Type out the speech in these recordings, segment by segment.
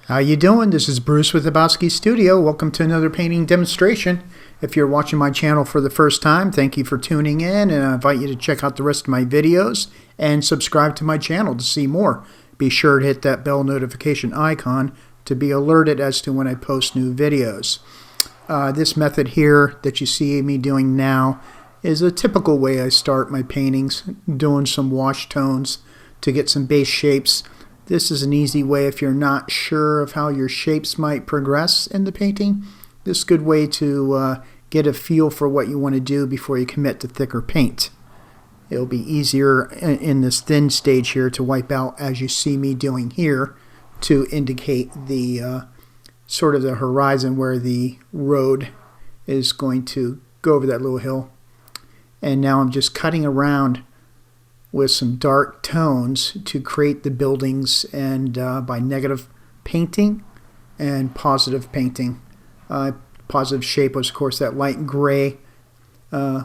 How you doing? This is Bruce with habowskistudio. Welcome to another painting demonstration. If you're watching my channel for the first time, thank you for tuning in, and I invite you to check out the rest of my videos and subscribe to my channel to see more. Be sure to hit that bell notification icon to be alerted as to when I post new videos. This method here that you see me doing now is a typical way I start my paintings, doing some wash tones to get some base shapes. This is an easy way if you're not sure of how your shapes might progress in the painting. This is a good way to get a feel for what you want to do before you commit to thicker paint. It'll be easier in this thin stage here to wipe out, as you see me doing here, to indicate the sort of the horizon where the road is going to go over that little hill. And now I'm just cutting around with some dark tones to create the buildings, and by negative painting and positive painting. Positive shape was, of course, that light gray,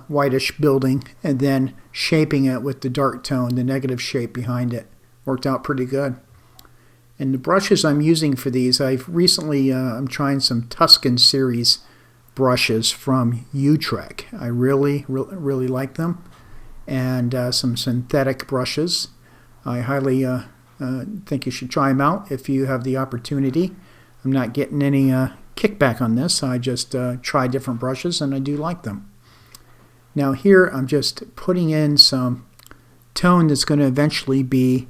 whitish building, and then shaping it with the dark tone, the negative shape behind it. Worked out pretty good. And the brushes I'm using for these, I've recently, I'm trying some Tuscan series brushes from Utrecht. I really like them. And some synthetic brushes. I highly think you should try them out if you have the opportunity. I'm not getting any kickback on this. I just try different brushes and I do like them. Now here I'm just putting in some tone that's going to eventually be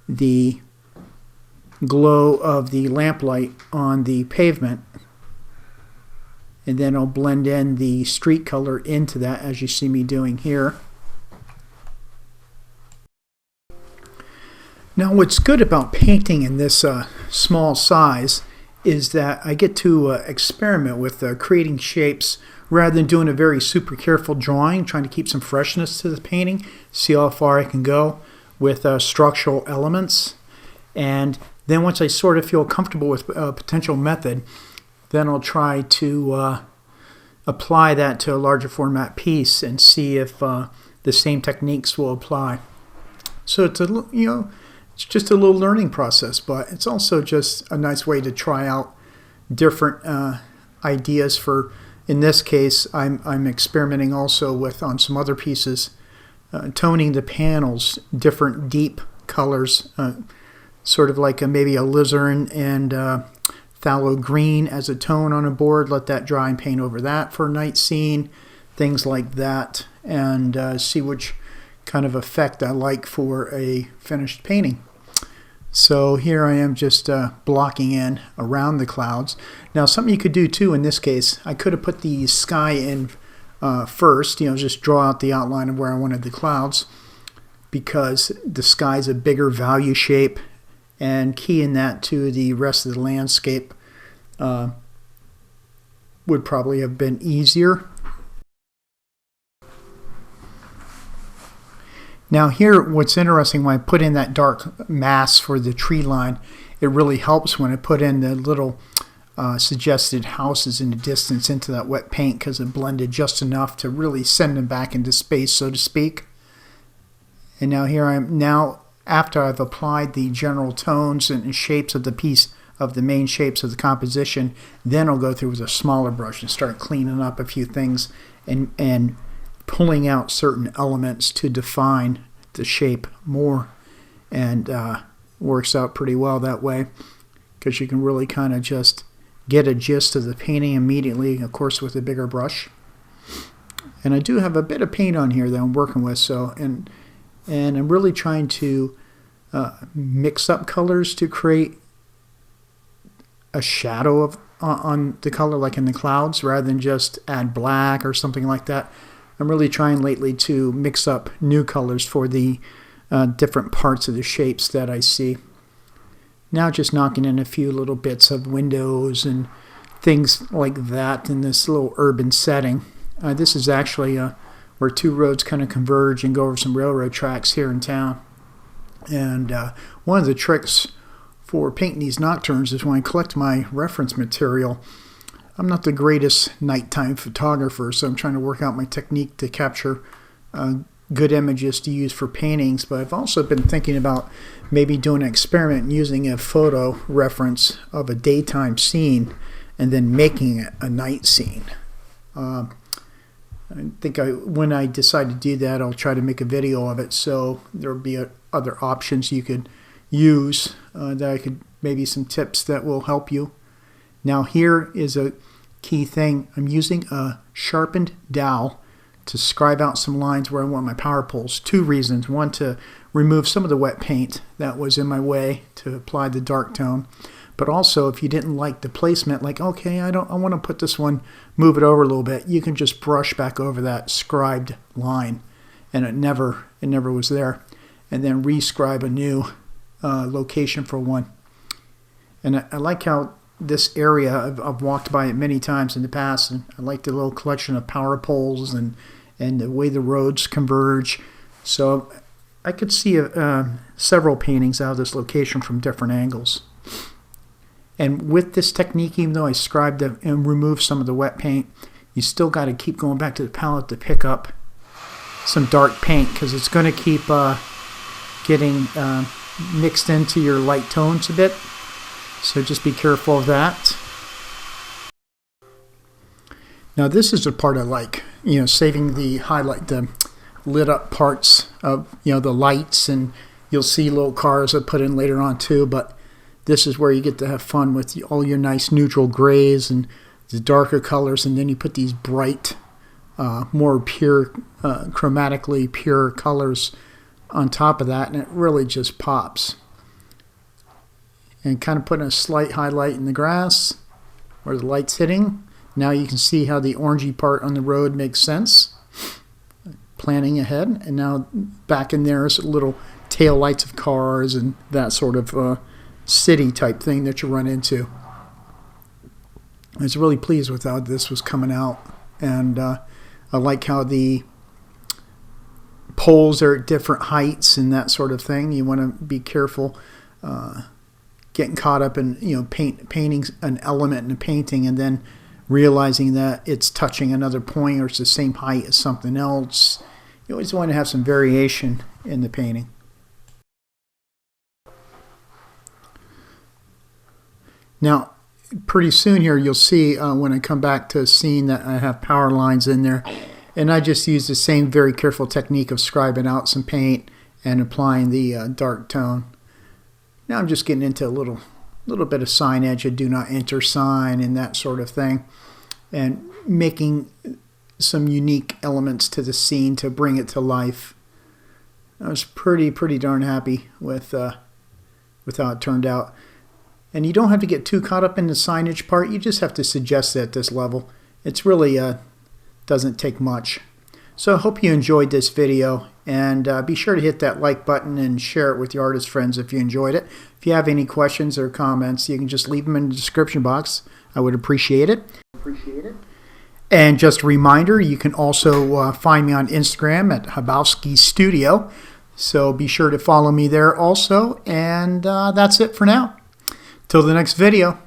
the glow of the lamplight on the pavement. And then I'll blend in the street color into that, as you see me doing here. Now what's good about painting in this small size is that I get to experiment with creating shapes rather than doing a very super careful drawing, trying to keep some freshness to the painting, see how far I can go with structural elements. And then once I sort of feel comfortable with a potential method, then I'll try to apply that to a larger format piece and see if the same techniques will apply. So it's it's just a little learning process, but it's also just a nice way to try out different ideas for, in this case, I'm experimenting also with, on some other pieces, toning the panels, different deep colors, sort of like maybe a alizarin and phthalo green as a tone on a board. Let that dry and paint over that for a night scene, things like that, and see which kind of effect I like for a finished painting. So here I am just blocking in around the clouds. Now something you could do too in this case, I could have put the sky in first, just draw out the outline of where I wanted the clouds, because the sky is a bigger value shape, and keying that to the rest of the landscape would probably have been easier. Now here, what's interesting, when I put in that dark mass for the tree line, it really helps when I put in the little suggested houses in the distance into that wet paint, because it blended just enough to really send them back into space, so to speak. And now here I am, now after I've applied the general tones and shapes of the piece, of the main shapes of the composition, then I'll go through with a smaller brush and start cleaning up a few things and pulling out certain elements to define the shape more, and works out pretty well that way, because you can really kind of just get a gist of the painting immediately, of course with a bigger brush. And I do have a bit of paint on here that I'm working with, so and I'm really trying to mix up colors to create a shadow on the color, like in the clouds, rather than just add black or something like that. I'm really trying lately to mix up new colors for the different parts of the shapes that I see. Now just knocking in a few little bits of windows and things like that in this little urban setting. This is actually where two roads kind of converge and go over some railroad tracks here in town. And one of the tricks for painting these nocturnes is when I collect my reference material, I'm not the greatest nighttime photographer, so I'm trying to work out my technique to capture good images to use for paintings, but I've also been thinking about maybe doing an experiment and using a photo reference of a daytime scene and then making it a night scene. I think when I decide to do that, I'll try to make a video of it, so there'll be other options you could use maybe some tips that will help you. Now here is a key thing. I'm using a sharpened dowel to scribe out some lines where I want my power poles. Two reasons. One, to remove some of the wet paint that was in my way to apply the dark tone. But also, if you didn't like the placement, like, okay, I want to put this one, move it over a little bit, you can just brush back over that scribed line, and it never was there. And then rescribe a new location for one. And I like how this area, I've walked by it many times in the past, and I like the little collection of power poles and the way the roads converge. So I could see several paintings out of this location from different angles. And with this technique, even though I scribed and removed some of the wet paint, you still got to keep going back to the palette to pick up some dark paint, because it's going to keep getting mixed into your light tones a bit. So just be careful of that. Now this is the part I like, saving the lit up parts of, the lights, and you'll see little cars I put in later on too, but this is where you get to have fun with all your nice neutral grays and the darker colors, and then you put these bright, more pure, chromatically pure colors on top of that, and it really just pops. And kind of putting a slight highlight in the grass where the light's hitting. Now you can see how the orangey part on the road makes sense. Planning ahead. And now back in there is little tail lights of cars and that sort of city type thing that you run into. I was really pleased with how this was coming out. And I like how the poles are at different heights and that sort of thing. You want to be careful getting caught up in painting an element in a painting and then realizing that it's touching another point or it's the same height as something else. You always want to have some variation in the painting. Now pretty soon here you'll see when I come back to a scene that I have power lines in there, and I just use the same very careful technique of scribing out some paint and applying the dark tone. Now I'm just getting into a little bit of signage, a do not enter sign and that sort of thing, and making some unique elements to the scene to bring it to life. I was pretty darn happy with how it turned out. And you don't have to get too caught up in the signage part. You just have to suggest it at this level. It's really doesn't take much. So I hope you enjoyed this video, and be sure to hit that like button and share it with your artist friends if you enjoyed it. If you have any questions or comments, you can just leave them in the description box. I would appreciate it. And just a reminder, you can also find me on Instagram at habowskistudio. So be sure to follow me there also. And that's it for now. Till the next video.